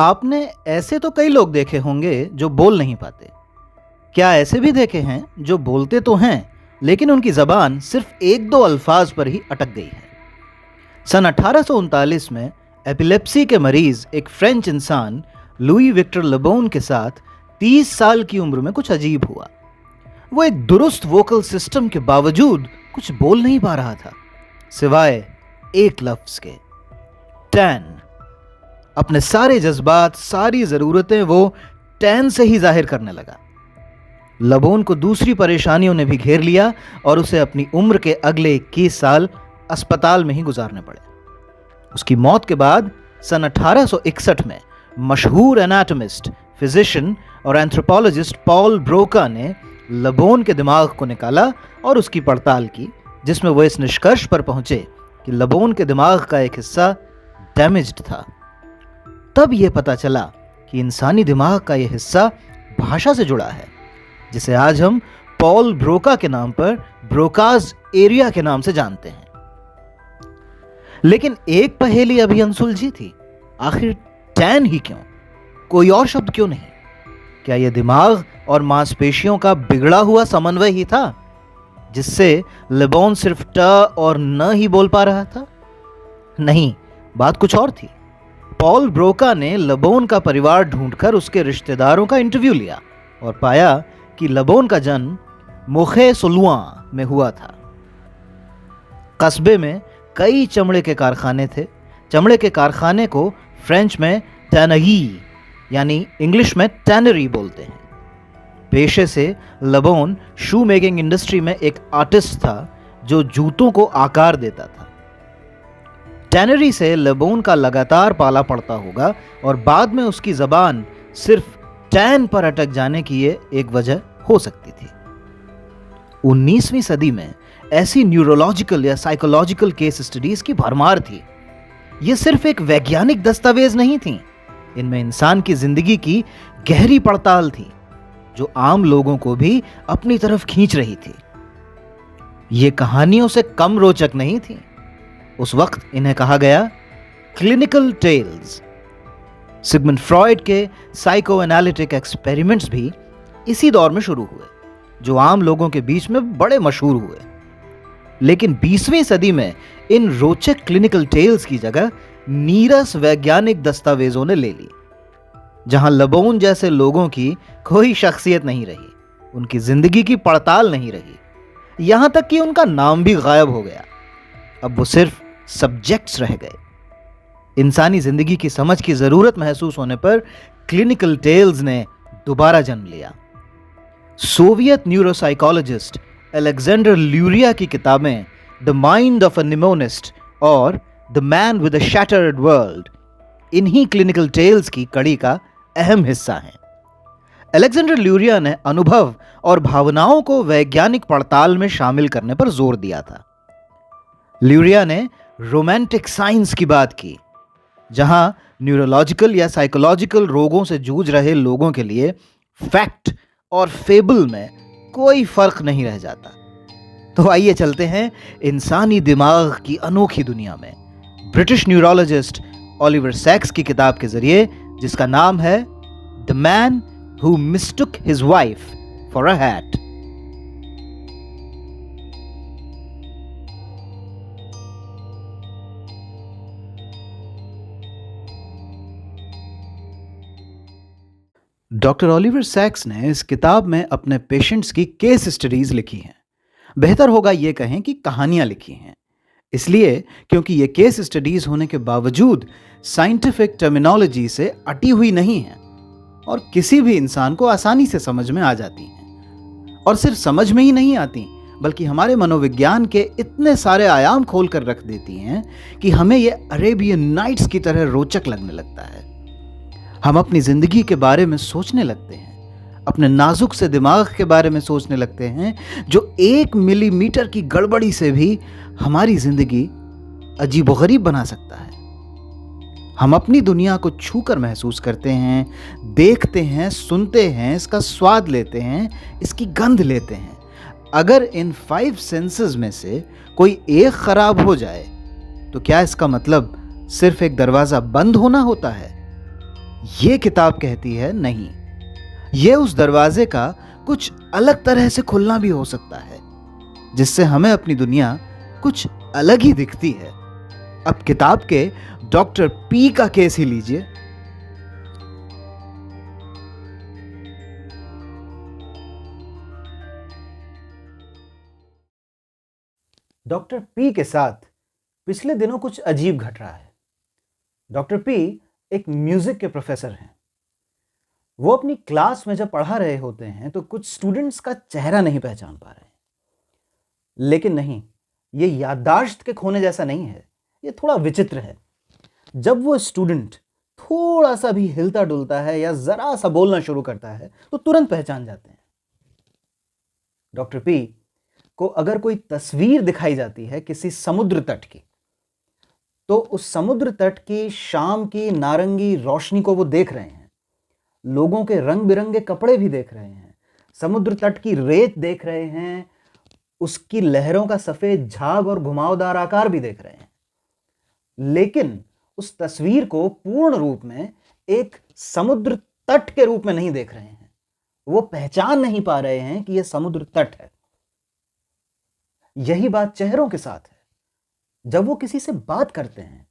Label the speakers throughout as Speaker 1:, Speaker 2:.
Speaker 1: आपने ऐसे तो कई लोग देखे होंगे जो बोल नहीं पाते। क्या ऐसे भी देखे हैं जो बोलते तो हैं लेकिन उनकी जबान सिर्फ एक दो अल्फाज पर ही अटक गई है। सन 1839 में एपिलेप्सी के मरीज एक फ्रेंच इंसान लुई विक्टर लेबोन के साथ 30 साल की उम्र में कुछ अजीब हुआ। वो एक दुरुस्त वोकल सिस्टम के बावजूद कुछ बोल नहीं पा रहा था सिवाय एक लफ्ज के, टैन। अपने सारे जज्बात, सारी जरूरतें वो टैन से ही जाहिर करने लगा। लेबोन को दूसरी परेशानियों ने भी घेर लिया और उसे अपनी उम्र के अगले 21 साल अस्पताल में ही गुजारने पड़े। उसकी मौत के बाद सन 1861 में मशहूर एनाटॉमिस्ट, फिजिशियन और एंथ्रोपोलॉजिस्ट पॉल ब्रोका ने लेबोन के दिमाग को निकाला और उसकी पड़ताल की, जिसमें वो इस निष्कर्ष पर पहुंचे कि लेबोन के दिमाग का एक हिस्सा डैमेज्ड था। तब यह पता चला कि इंसानी दिमाग का यह हिस्सा भाषा से जुड़ा है, जिसे आज हम पॉल ब्रोका के नाम पर ब्रोकाज एरिया के नाम से जानते हैं। लेकिन एक पहेली अभी अनसुलझी थी, आखिर टैन ही क्यों? कोई और शब्द क्यों नहीं? क्या यह दिमाग और मांसपेशियों का बिगड़ा हुआ समन्वय ही था जिससे लेबोन सिर्फ ट और न ही बोल पा रहा था? नहीं, बात कुछ और थी। पॉल ब्रोका ने लेबोन का परिवार ढूंढकर उसके रिश्तेदारों का इंटरव्यू लिया और पाया कि लेबोन का जन्म मोखे सोलुआ में हुआ था। कस्बे में कई चमड़े के कारखाने थे। चमड़े के कारखाने को फ्रेंच में टैनगी यानी इंग्लिश में टैनरी बोलते हैं। पेशे से लेबोन शू मेकिंग इंडस्ट्री में एक आर्टिस्ट था जो जूतों को आकार देता था। टैनरी से लेबोन का लगातार पाला पड़ता होगा और बाद में उसकी जबान सिर्फ टैन पर अटक जाने की ये एक वजह हो सकती थी। 19वीं सदी में ऐसी न्यूरोलॉजिकल या साइकोलॉजिकल केस स्टडीज की भरमार थी। ये सिर्फ एक वैज्ञानिक दस्तावेज नहीं थी, इनमें इंसान की जिंदगी की गहरी पड़ताल थी जो आम लोगों को भी अपनी तरफ खींच रही थी। ये कहानियों से कम रोचक नहीं थी। उस वक्त इन्हें कहा गया क्लिनिकल टेल्स। सिगमंड फ्रॉइड के साइको एनालिटिक एक्सपेरिमेंट्स भी इसी दौर में शुरू हुए, जो आम लोगों के बीच में बड़े मशहूर हुए। लेकिन 20वीं सदी में इन रोचक क्लिनिकल टेल्स की जगह नीरस वैज्ञानिक दस्तावेजों ने ले ली, जहां लेबोन जैसे लोगों की कोई शख्सियत नहीं रही, उनकी जिंदगी की पड़ताल नहीं रही, यहां तक कि उनका नाम भी गायब हो गया। अब वो सिर्फ सब्जेक्ट्स रह गए। इंसानी जिंदगी की समझ की जरूरत महसूस होने पर क्लिनिकल टेल्स ने दोबारा जन्म लिया। सोवियत न्यूरोसाइकोलॉजिस्ट अलेक्जेंडर ल्यूरिया की किताबें द माइंड ऑफ अ निमोनिस्ट और the man with a shattered world इन्हीं क्लिनिकल टेल्स की कड़ी का अहम हिस्सा हैं। अलेक्जेंडर ल्यूरिया ने अनुभव और भावनाओं को वैज्ञानिक पड़ताल में शामिल करने पर जोर दिया था। ल्यूरिया ने रोमांटिक साइंस की बात की, जहां न्यूरोलॉजिकल या साइकोलॉजिकल रोगों से जूझ रहे लोगों के लिए फैक्ट और फेबल में कोई फर्क नहीं रह जाता। तो आइए चलते हैं इंसानी दिमाग की अनोखी दुनिया में ब्रिटिश न्यूरोलॉजिस्ट ओलिवर सैक्स की किताब के जरिए, जिसका नाम है the man who mistook his wife for a hat. Doctor Oliver Sacks ने इस किताब में अपने पेशेंट्स की केस स्टडीज लिखी हैं। बेहतर होगा ये कहें कि कहानियां लिखी हैं, इसलिए क्योंकि ये केस स्टडीज होने के बावजूद साइंटिफिक टर्मिनोलॉजी से अटी हुई नहीं हैं और किसी भी इंसान को आसानी से समझ में आ जाती हैं। और सिर्फ समझ में ही नहीं आती, बल्कि हमारे मनोविज्ञान के इतने सारे आयाम खोल कर रख देती हैं कि हमें ये अरेबियन नाइट्स की तरह रोचक लगने लगता है। हम अपनी जिंदगी के बारे में सोचने लगते हैं, अपने नाजुक से दिमाग के बारे में सोचने लगते हैं, जो 1 मिलीमीटर की गड़बड़ी से भी हमारी जिंदगी अजीबोगरीब बना सकता है। हम अपनी दुनिया को छूकर महसूस करते हैं, देखते हैं, सुनते हैं, इसका स्वाद लेते हैं, इसकी गंध लेते हैं। अगर इन 5 सेंसेस में से कोई एक खराब हो जाए तो क्या इसका मतलब सिर्फ एक दरवाजा बंद होना होता है? ये किताब कहती है नहीं, ये उस दरवाजे का कुछ अलग तरह से खुलना भी हो सकता है, जिससे हमें अपनी दुनिया कुछ अलग ही दिखती है। अब किताब के डॉक्टर पी का केस ही लीजिए। डॉक्टर पी के साथ पिछले दिनों कुछ अजीब घट रहा है। डॉक्टर पी एक म्यूजिक के प्रोफेसर हैं। वो अपनी क्लास में जब पढ़ा रहे होते हैं तो कुछ स्टूडेंट्स का चेहरा नहीं पहचान पा रहे हैं। लेकिन नहीं, ये याददाश्त के खोने जैसा नहीं है, ये थोड़ा विचित्र है। जब वो स्टूडेंट थोड़ा सा भी हिलता डुलता है या जरा सा बोलना शुरू करता है तो तुरंत पहचान जाते हैं। डॉक्टर पी को अगर कोई तस्वीर दिखाई जाती है किसी समुद्र तट की, तो उस समुद्र तट की शाम की नारंगी रोशनी को वो देख रहे हैं, लोगों के रंग बिरंगे कपड़े भी देख रहे हैं, समुद्र तट की रेत देख रहे हैं, उसकी लहरों का सफेद झाग और घुमावदार आकार भी देख रहे हैं। लेकिन उस तस्वीर को पूर्ण रूप में एक समुद्र तट के रूप में नहीं देख रहे हैं। वो पहचान नहीं पा रहे हैं कि यह समुद्र तट है। यही बात चेहरों के साथ है। जब वो किसी से बात करते हैं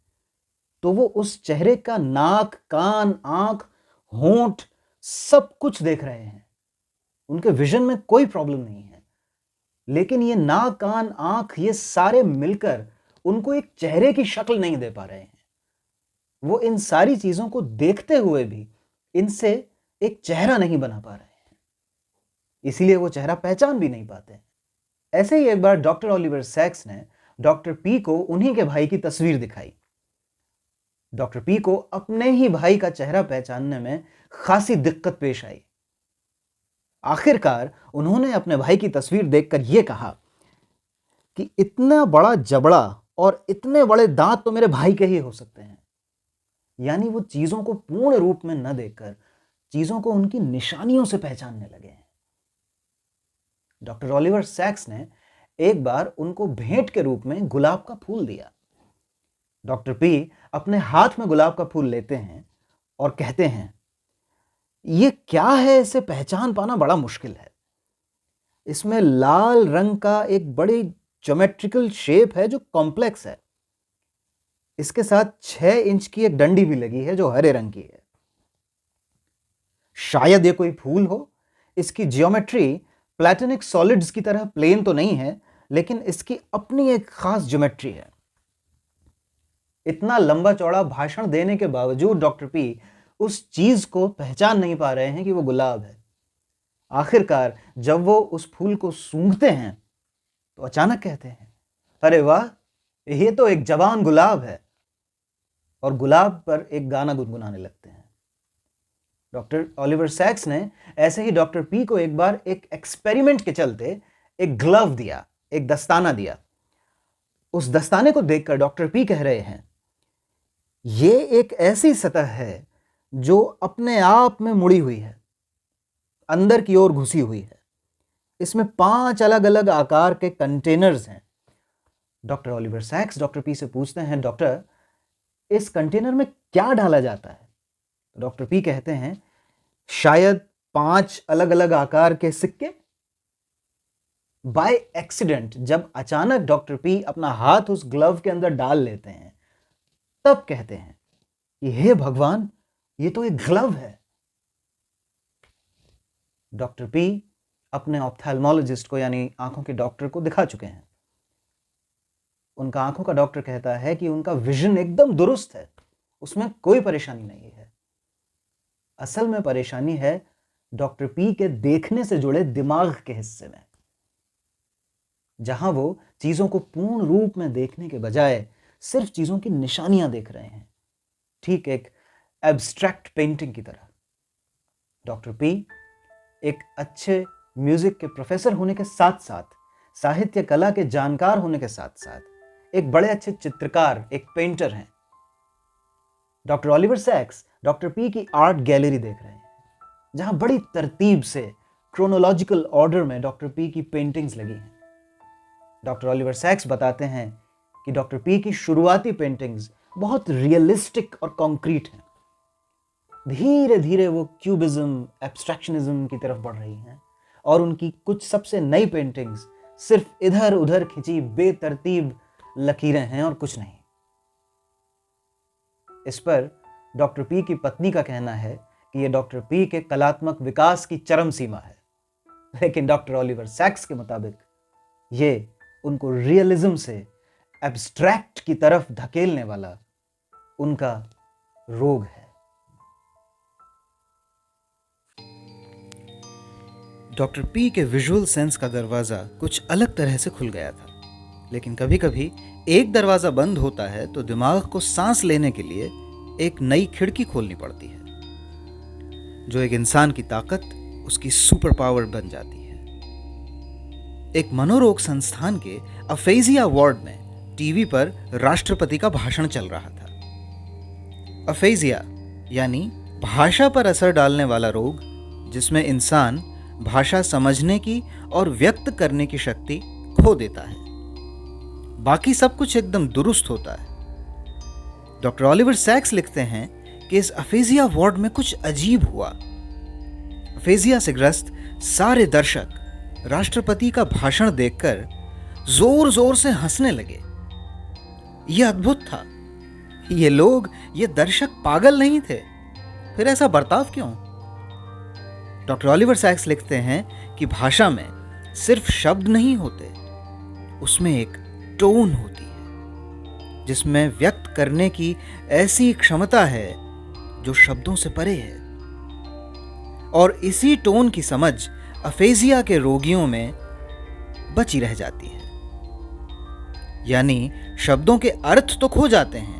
Speaker 1: तो वो उस चेहरे का नाक, कान, आंख, होंठ सब कुछ देख रहे हैं। उनके विजन में कोई प्रॉब्लम नहीं है, लेकिन ये नाक, कान, आंख ये सारे मिलकर उनको एक चेहरे की शक्ल नहीं दे पा रहे हैं। वो इन सारी चीजों को देखते हुए भी इनसे एक चेहरा नहीं बना पा रहे हैं, इसीलिए वो चेहरा पहचान भी नहीं पाते हैं। ऐसे ही एक बार डॉक्टर ओलिवर सैक्स ने डॉक्टर पी को उन्हीं के भाई की तस्वीर दिखाई। डॉक्टर पी को अपने ही भाई का चेहरा पहचानने में खासी दिक्कत पेश आई। आखिरकार उन्होंने अपने भाई की तस्वीर देखकर यह कहा कि इतना बड़ा जबड़ा और इतने बड़े दांत तो मेरे भाई के ही हो सकते हैं। यानी वो चीजों को पूर्ण रूप में न देखकर चीजों को उनकी निशानियों से पहचानने लगे हैं। डॉक्टर ओलिवर सैक्स ने एक बार उनको भेंट के रूप में गुलाब का फूल दिया। डॉक्टर पी अपने हाथ में गुलाब का फूल लेते हैं और कहते हैं, ये क्या है, इसे पहचान पाना बड़ा मुश्किल है। इसमें लाल रंग का एक बड़ी ज्योमेट्रिकल शेप है जो कॉम्प्लेक्स है। इसके साथ 6 इंच की एक डंडी भी लगी है जो हरे रंग की है। शायद ये कोई फूल हो। इसकी ज्योमेट्री प्लैटोनिक सॉलिड्स की तरह प्लेन तो नहीं है, लेकिन इसकी अपनी एक खास ज्योमेट्री है। इतना लंबा चौड़ा भाषण देने के बावजूद डॉक्टर पी उस चीज को पहचान नहीं पा रहे हैं कि वो गुलाब है। आखिरकार जब वो उस फूल को सूंघते हैं तो अचानक कहते हैं, अरे वाह, ये तो एक जवान गुलाब है, और गुलाब पर एक गाना गुनगुनाने लगते हैं। डॉक्टर ओलिवर सैक्स ने ऐसे ही डॉक्टर पी को एक बार एक एक्सपेरिमेंट के चलते एक ग्लव दिया, एक दस्ताना दिया। उस दस्ताने को देखकर डॉक्टर पी कह रहे हैं, ये एक ऐसी सतह है जो अपने आप में मुड़ी हुई है, अंदर की ओर घुसी हुई है। इसमें 5 अलग अलग आकार के कंटेनर्स हैं। डॉक्टर ओलिवर सैक्स डॉक्टर पी से पूछते हैं, डॉक्टर, इस कंटेनर में क्या डाला जाता है? डॉक्टर पी कहते हैं, शायद 5 अलग अलग आकार के सिक्के। बाय एक्सीडेंट जब अचानक डॉक्टर पी अपना हाथ उस ग्लव के अंदर डाल लेते हैं, तब कहते हैं कि हे भगवान, ये तो एक ग्लव है। डॉक्टर पी अपने ऑप्थेल्मोलॉजिस्ट को यानी आंखों के डॉक्टर को दिखा चुके हैं। उनका आंखों का डॉक्टर कहता है कि उनका विजन एकदम दुरुस्त है, उसमें कोई परेशानी नहीं है। असल में परेशानी है डॉक्टर पी के देखने से जुड़े दिमाग के हिस्से में, जहां वो चीजों को पूर्ण रूप में देखने के बजाय सिर्फ चीजों की निशानियां देख रहे हैं, ठीक एक एब्स्ट्रैक्ट पेंटिंग की तरह। डॉक्टर पी एक अच्छे म्यूजिक के प्रोफेसर होने के साथ साथ, साहित्य कला के जानकार होने के साथ साथ एक बड़े अच्छे चित्रकार, एक पेंटर हैं। डॉक्टर ओलिवर सैक्स डॉक्टर पी की आर्ट गैलरी देख रहे हैं, जहां बड़ी तरतीब से क्रोनोलॉजिकल ऑर्डर में डॉक्टर पी की पेंटिंग्स लगी हैं। डॉक्टर ओलिवर सैक्स बताते हैं कि डॉक्टर पी की शुरुआती पेंटिंग्स बहुत रियलिस्टिक और कॉन्क्रीट हैं। धीरे धीरे वो क्यूबिज्म, एब्स्ट्रैक्शनिज्म की तरफ बढ़ रही हैं और उनकी कुछ सबसे नई पेंटिंग्स सिर्फ इधर उधर खिंची बेतरतीब लकीरें हैं और कुछ नहीं। इस पर डॉक्टर पी की पत्नी का कहना है कि यह डॉक्टर पी के कलात्मक विकास की चरम सीमा है, लेकिन डॉक्टर ओलिवर सैक्स के मुताबिक ये उनको रियलिज्म से एब्स्ट्रैक्ट की तरफ धकेलने वाला उनका रोग है। डॉक्टर पी के विजुअल सेंस का दरवाज़ा कुछ अलग तरह से खुल गया था, लेकिन कभी कभी एक दरवाज़ा बंद होता है तो दिमाग को सांस लेने के लिए एक नई खिड़की खोलनी पड़ती है, जो एक इंसान की ताकत, उसकी सुपर पावर बन जाती है। एक मनोरोग संस्थान के अफेजिया वार्ड में टीवी पर राष्ट्रपति का भाषण चल रहा था। अफेजिया यानी भाषा पर असर डालने वाला रोग, जिसमें इंसान भाषा समझने की और व्यक्त करने की शक्ति खो देता है। बाकी सब कुछ एकदम दुरुस्त होता है। डॉक्टर ओलिवर सैक्स लिखते हैं कि इस अफेजिया वार्ड में कुछ अजीब हुआ। अफेजिया से ग्रस्त सारे दर्शक राष्ट्रपति का भाषण देखकर जोर जोर से हंसने लगे। यह अद्भुत था। ये दर्शक पागल नहीं थे, फिर ऐसा बर्ताव क्यों? डॉक्टर ओलिवर सैक्स लिखते हैं कि भाषा में सिर्फ शब्द नहीं होते, उसमें एक टोन होती है, जिसमें व्यक्त करने की ऐसी क्षमता है जो शब्दों से परे है। और इसी टोन की समझ अफेजिया के रोगियों में बची रह जाती है। यानी शब्दों के अर्थ तो खो जाते हैं,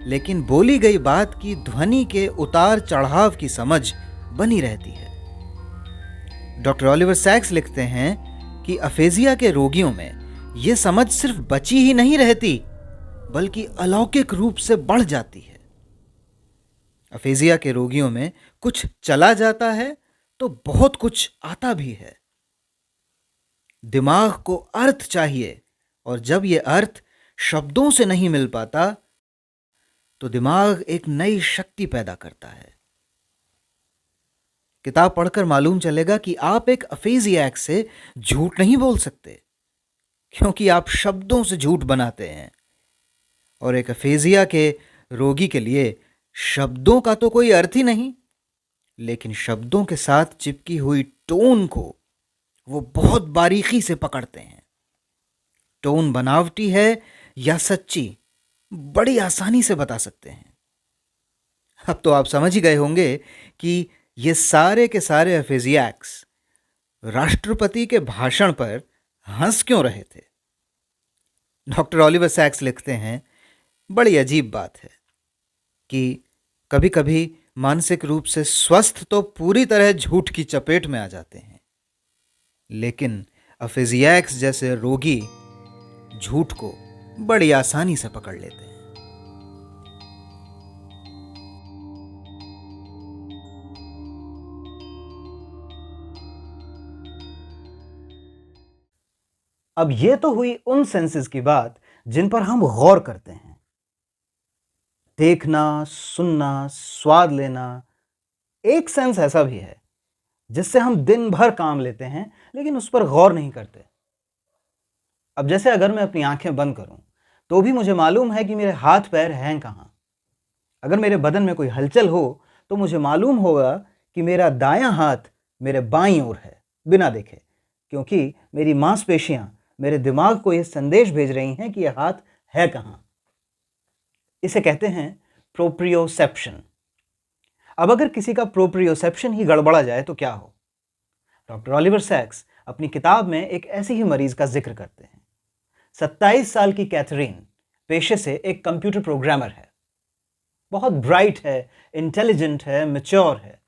Speaker 1: लेकिन बोली गई बात की ध्वनि के उतार चढ़ाव की समझ बनी रहती है। डॉक्टर ओलिवर सैक्स लिखते हैं कि अफेजिया के रोगियों में यह समझ सिर्फ बची ही नहीं रहती, बल्कि अलौकिक रूप से बढ़ जाती है। अफेजिया के रोगियों में कुछ चला जाता है तो बहुत कुछ आता भी है। दिमाग को अर्थ चाहिए, और जब यह अर्थ शब्दों से नहीं मिल पाता तो दिमाग एक नई शक्ति पैदा करता है। किताब पढ़कर मालूम चलेगा कि आप एक अफेजियाक से झूठ नहीं बोल सकते, क्योंकि आप शब्दों से झूठ बनाते हैं। और एक अफेजिया के रोगी के लिए शब्दों का तो कोई अर्थ ही नहीं, लेकिन शब्दों के साथ चिपकी हुई टोन को वो बहुत बारीकी से पकड़ते हैं। टोन बनावटी है या सच्ची, बड़ी आसानी से बता सकते हैं। अब तो आप समझ ही गए होंगे कि ये सारे के सारे अफेजियाक्स राष्ट्रपति के भाषण पर हंस क्यों रहे थे। डॉक्टर ओलिवर सैक्स लिखते हैं, बड़ी अजीब बात है कि कभी कभी मानसिक रूप से स्वस्थ तो पूरी तरह झूठ की चपेट में आ जाते हैं, लेकिन अफेजियाक्स जैसे रोगी झूठ को बड़ी आसानी से पकड़ लेते हैं। अब ये तो हुई उन सेंसेस की बात जिन पर हम गौर करते हैं। देखना, सुनना, स्वाद लेना। एक सेंस ऐसा भी है जिससे हम दिन भर काम लेते हैं, लेकिन उस पर गौर नहीं करते। अब जैसे अगर मैं अपनी आंखें बंद करूं तो भी मुझे मालूम है कि मेरे हाथ पैर हैं कहां। अगर मेरे बदन में कोई हलचल हो तो मुझे मालूम होगा कि मेरा दायां हाथ मेरे बाईं ओर है, बिना देखे, क्योंकि मेरी मांसपेशियां मेरे दिमाग को यह संदेश भेज रही हैं कि यह हाथ है कहां। इसे कहते हैं प्रोप्रियोसेप्शन। अब अगर किसी का प्रोप्रियोसेप्शन ही गड़बड़ा जाए तो क्या हो? डॉक्टर ओलिवर सैक्स अपनी किताब में एक ऐसी ही मरीज का जिक्र करते हैं। 27 साल की कैथरीन पेशे से एक कंप्यूटर प्रोग्रामर है। बहुत ब्राइट है, इंटेलिजेंट है, मैच्योर है,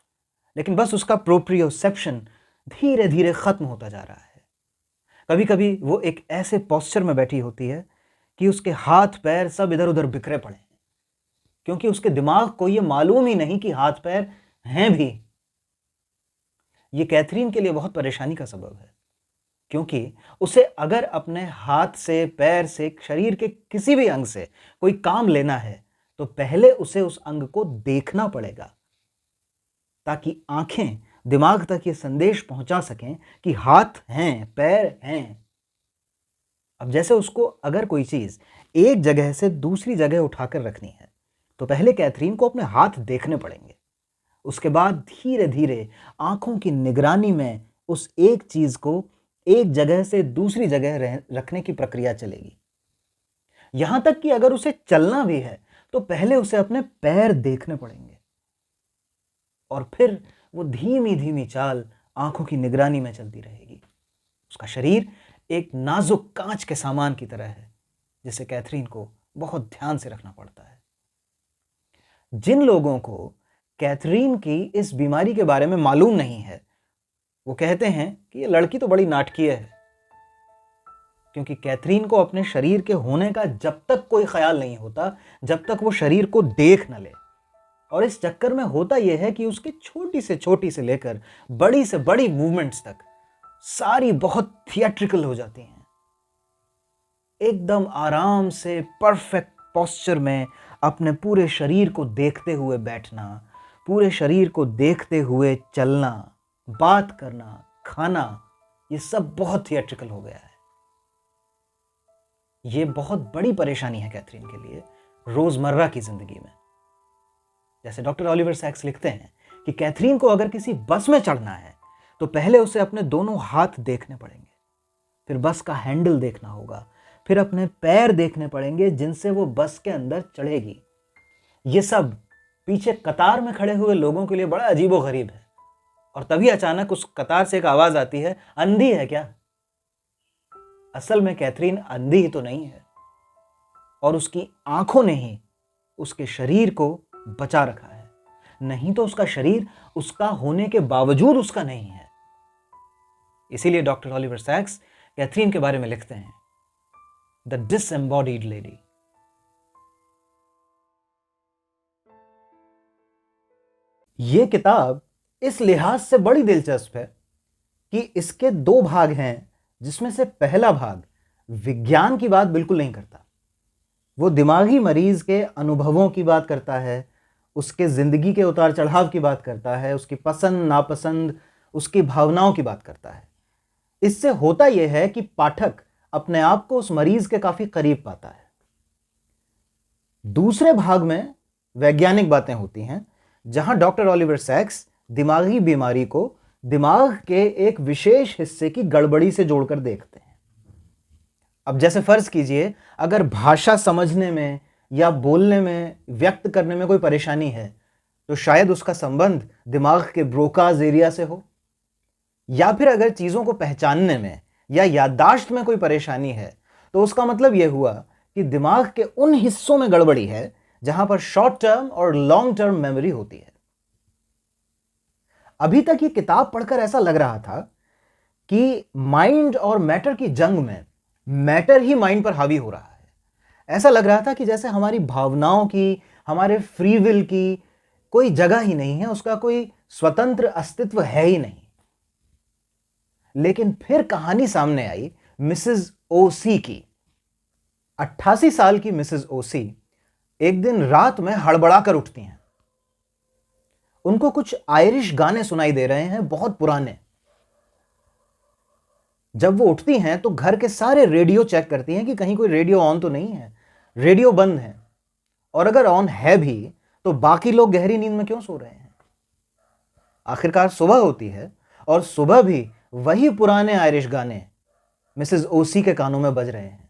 Speaker 1: लेकिन बस उसका प्रोप्रियोसेप्शन धीरे धीरे खत्म होता जा रहा है। कभी कभी वो एक ऐसे पोस्चर में बैठी होती है कि उसके हाथ पैर सब इधर उधर बिखरे पड़े हैं, क्योंकि उसके दिमाग को ये मालूम ही नहीं कि हाथ पैर हैं भी। ये कैथरीन के लिए बहुत परेशानी का सबब है, क्योंकि उसे अगर अपने हाथ से, पैर से, शरीर के किसी भी अंग से कोई काम लेना है तो पहले उसे उस अंग को देखना पड़ेगा। ताकि आंखें दिमाग तक ये संदेश पहुंचा सकें कि हाथ हैं, पैर हैं। अब जैसे उसको अगर कोई चीज एक जगह से दूसरी जगह उठाकर रखनी है तो पहले कैथरीन को अपने हाथ देखने पड़ेंगे। उसके बाद धीरे धीरे आंखों की निगरानी में उस एक चीज को एक जगह से दूसरी जगह रखने की प्रक्रिया चलेगी। यहां तक कि अगर उसे चलना भी है तो पहले उसे अपने पैर देखने पड़ेंगे और फिर वो धीमी धीमी चाल आंखों की निगरानी में चलती रहेगी। उसका शरीर एक नाजुक कांच के सामान की तरह है जिसे कैथरीन को बहुत ध्यान से रखना पड़ता है। जिन लोगों को कैथरीन की इस बीमारी के बारे में मालूम नहीं है वो कहते हैं कि ये लड़की तो बड़ी नाटकीय है, क्योंकि कैथरीन को अपने शरीर के होने का जब तक कोई ख्याल नहीं होता जब तक वो शरीर को देख न ले। और इस चक्कर में होता यह है कि उसकी छोटी से लेकर बड़ी से बड़ी मूवमेंट्स तक सारी बहुत थिएट्रिकल हो जाती हैं। एकदम आराम से परफेक्ट पोस्चर में अपने पूरे शरीर को देखते हुए बैठना, पूरे शरीर को देखते हुए चलना, बात करना, खाना, ये सब बहुत थिएट्रिकल हो गया है। ये बहुत बड़ी परेशानी है कैथरीन के लिए रोजमर्रा की जिंदगी में। जैसे डॉक्टर ऑलिवर सैक्स लिखते हैं कि कैथरीन को अगर किसी बस में चढ़ना है तो पहले उसे अपने दोनों हाथ देखने पड़ेंगे, फिर बस का हैंडल देखना होगा, फिर अपने पैर देखने पड़ेंगे जिनसे वो बस के अंदर चढ़ेगी। ये सब पीछे कतार में खड़े हुए लोगों के लिए बड़ा अजीबोगरीब है। और तभी अचानक उस कतार से एक आवाज आती है, अंधी है क्या? असल में कैथरीन अंधी ही तो नहीं है और उसकी आंखों ने ही उसके शरीर को बचा रखा है, नहीं तो उसका शरीर उसका होने के बावजूद उसका नहीं है। इसीलिए डॉक्टर ऑलिवर सैक्स कैथरीन के बारे में लिखते हैं, द डिसएम्बॉडीड लेडी। ये किताब इस लिहाज से बड़ी दिलचस्प है कि इसके दो भाग हैं, जिसमें से पहला भाग विज्ञान की बात बिल्कुल नहीं करता। वो दिमागी मरीज के अनुभवों की बात करता है, उसके जिंदगी के उतार चढ़ाव की बात करता है, उसकी पसंद नापसंद, उसकी भावनाओं की बात करता है। इससे होता यह है कि पाठक अपने आप को उस मरीज के काफी करीब पाता है। दूसरे भाग में वैज्ञानिक बातें होती हैं, जहां डॉक्टर ऑलिवर सैक्स दिमागी बीमारी को दिमाग के एक विशेष हिस्से की गड़बड़ी से जोड़कर देखते हैं। अब जैसे फर्ज कीजिए अगर भाषा समझने में या बोलने में, व्यक्त करने में कोई परेशानी है तो शायद उसका संबंध दिमाग के ब्रोकाज एरिया से हो, या फिर अगर चीजों को पहचानने में या याददाश्त में कोई परेशानी है तो उसका मतलब यह हुआ कि दिमाग के उन हिस्सों में गड़बड़ी है जहां पर शॉर्ट टर्म और लॉन्ग टर्म मेमोरी होती है। अभी तक ये किताब पढ़कर ऐसा लग रहा था कि माइंड और मैटर की जंग में मैटर ही माइंड पर हावी हो रहा है। ऐसा लग रहा था कि जैसे हमारी भावनाओं की, हमारे फ्री विल की कोई जगह ही नहीं है, उसका कोई स्वतंत्र अस्तित्व है ही नहीं। लेकिन फिर कहानी सामने आई मिसेस ओसी की। 88 साल की मिसेस ओसी एक दिन रात में हड़बड़ाकर उठती हैं। उनको कुछ आयरिश गाने सुनाई दे रहे हैं, बहुत पुराने। जब वो उठती हैं तो घर के सारे रेडियो चेक करती हैं कि कहीं कोई रेडियो ऑन तो नहीं है। रेडियो बंद है, और अगर ऑन है भी तो बाकी लोग गहरी नींद में क्यों सो रहे हैं। आखिरकार सुबह होती है और सुबह भी वही पुराने आयरिश गाने मिसेस ओसी के कानों में बज रहे हैं।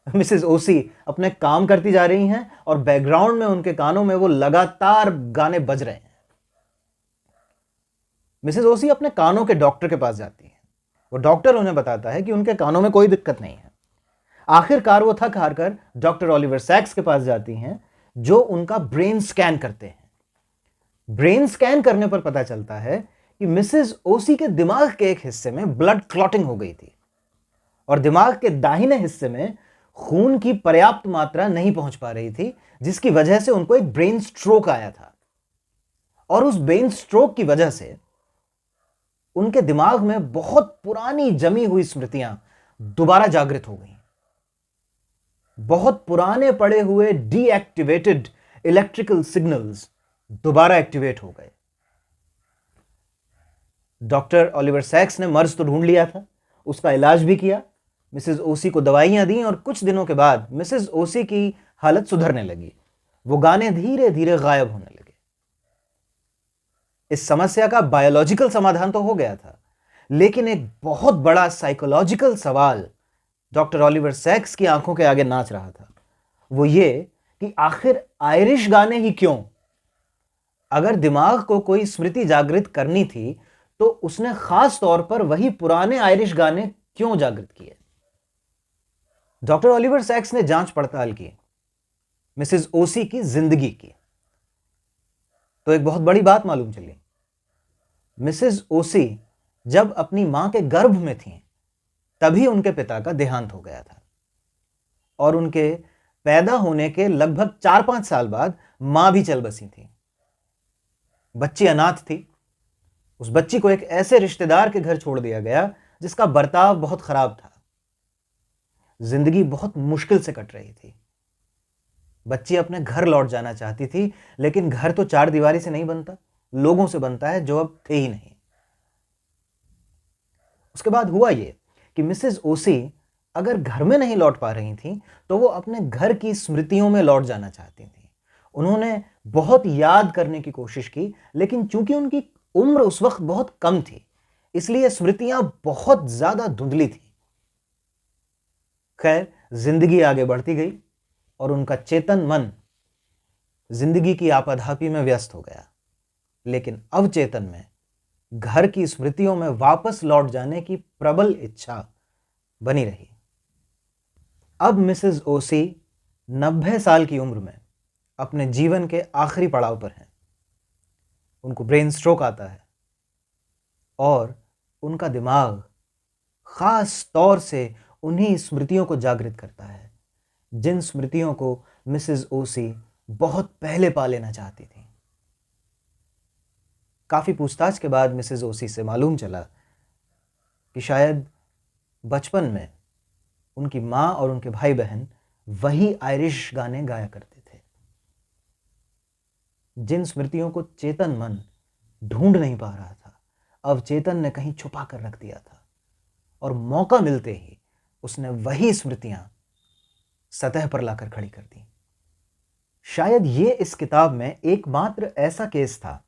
Speaker 1: मिसेस ओसी अपने काम करती जा रही हैं और बैकग्राउंड में उनके कानों में वो लगातार गाने बज रहे हैं। मिसेस ओसी अपने कानों के डॉक्टर के पास जाती है। वो डॉक्टर उन्हें बताता है कि उनके कानों में कोई दिक्कत नहीं है। आखिरकार वो थक हार कर डॉक्टर ऑलिवर सैक्स के पास जाती हैं, जो उनका ब्रेन स्कैन करते हैं। ब्रेन स्कैन करने पर पता चलता है कि मिसेस ओसी के दिमाग के एक हिस्से में ब्लड क्लॉटिंग हो गई थी और दिमाग के दाहिने हिस्से में खून की पर्याप्त मात्रा नहीं पहुंच पा रही थी, जिसकी वजह से उनको एक ब्रेन स्ट्रोक आया था। और उस ब्रेन स्ट्रोक की वजह से उनके दिमाग में बहुत पुरानी जमी हुई स्मृतियां दोबारा जागृत हो गई। बहुत पुराने पड़े हुए डीएक्टिवेटेड इलेक्ट्रिकल सिग्नल्स दोबारा एक्टिवेट हो गए। डॉक्टर ओलिवर सैक्स ने मर्ज तो ढूंढ लिया था, उसका इलाज भी किया, मिसेस ओसी को दवाइयां दी और कुछ दिनों के बाद मिसेस ओसी की हालत सुधरने लगी। वो गाने धीरे धीरे गायब होने लगे। इस समस्या का बायोलॉजिकल समाधान तो हो गया था, लेकिन एक बहुत बड़ा साइकोलॉजिकल सवाल डॉक्टर ओलिवर सैक्स की आंखों के आगे नाच रहा था। वो ये कि आखिर आयरिश गाने ही क्यों? अगर दिमाग को कोई स्मृति जागृत करनी थी तो उसने खास तौर पर वही पुराने आयरिश गाने क्यों जागृत किए? डॉक्टर ओलिवर सैक्स ने जांच पड़ताल की मिसेस ओसी की जिंदगी की, तो एक बहुत बड़ी बात मालूम चली। मिसेस ओसी जब अपनी मां के गर्भ में थीं, तभी उनके पिता का देहांत हो गया था और उनके पैदा होने के लगभग 4-5 साल बाद मां भी चल बसी थी। बच्ची अनाथ थी। उस बच्ची को एक ऐसे रिश्तेदार के घर छोड़ दिया गया जिसका बर्ताव बहुत खराब था। जिंदगी बहुत मुश्किल से कट रही थी। बच्ची अपने घर लौट जाना चाहती थी, लेकिन घर तो चार दीवारी से नहीं बनता, लोगों से बनता है जो अब थे ही नहीं। उसके बाद हुआ यह कि मिसेस ओसी अगर घर में नहीं लौट पा रही थी तो वो अपने घर की स्मृतियों में लौट जाना चाहती थी। उन्होंने बहुत याद करने की कोशिश की, लेकिन चूंकि उनकी उम्र उस वक्त बहुत कम थी, इसलिए स्मृतियां बहुत ज्यादा धुंधली थी। खैर, जिंदगी आगे बढ़ती गई और उनका चेतन मन जिंदगी की आपाधापी में व्यस्त हो गया, लेकिन अवचेतन में घर की स्मृतियों में वापस लौट जाने की प्रबल इच्छा बनी रही। अब मिसेस ओसी 90 साल की उम्र में अपने जीवन के आखिरी पड़ाव पर हैं। उनको ब्रेन स्ट्रोक आता है और उनका दिमाग खास तौर से उन्हीं स्मृतियों को जागृत करता है जिन स्मृतियों को मिसेस ओसी बहुत पहले पा लेना चाहती थी। काफी पूछताछ के बाद मिसेस ओसी से मालूम चला कि शायद बचपन में उनकी मां और उनके भाई बहन वही आयरिश गाने गाया करते थे, जिन स्मृतियों को चेतन मन ढूंढ नहीं पा रहा था, अवचेतन ने कहीं छुपा कर रख दिया था और मौका मिलते ही उसने वही स्मृतियां सतह पर लाकर खड़ी कर दी। शायद ये इस किताब में एकमात्र ऐसा केस था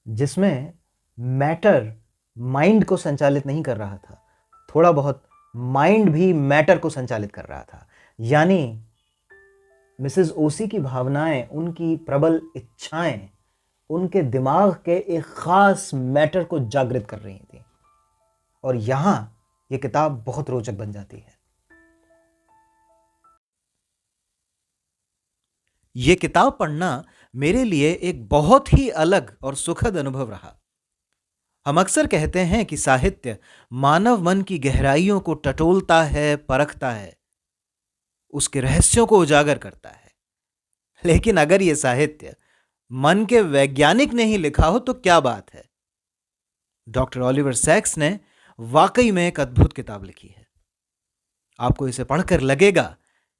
Speaker 1: जिसमें मैटर माइंड को संचालित नहीं कर रहा था, थोड़ा बहुत माइंड भी मैटर को संचालित कर रहा था। यानी मिसेस ओसी की भावनाएं, उनकी प्रबल इच्छाएं उनके दिमाग के एक खास मैटर को जागृत कर रही थी और यहां यह किताब बहुत रोचक बन जाती है। यह किताब पढ़ना मेरे लिए एक बहुत ही अलग और सुखद अनुभव रहा। हम अक्सर कहते हैं कि साहित्य मानव मन की गहराइयों को टटोलता है, परखता है, उसके रहस्यों को उजागर करता है। लेकिन अगर यह साहित्य मन के वैज्ञानिक ने ही लिखा हो तो क्या बात है। डॉक्टर ओलिवर सैक्स ने वाकई में एक अद्भुत किताब लिखी है। आपको इसे पढ़कर लगेगा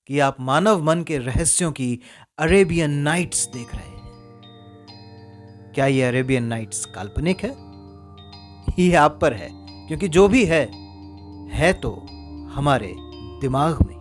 Speaker 1: कि आप मानव मन के रहस्यों की अरेबियन नाइट्स देख रहे हैं। क्या यह अरेबियन नाइट्स काल्पनिक है? ये आप पर है, क्योंकि जो भी है तो हमारे दिमाग में।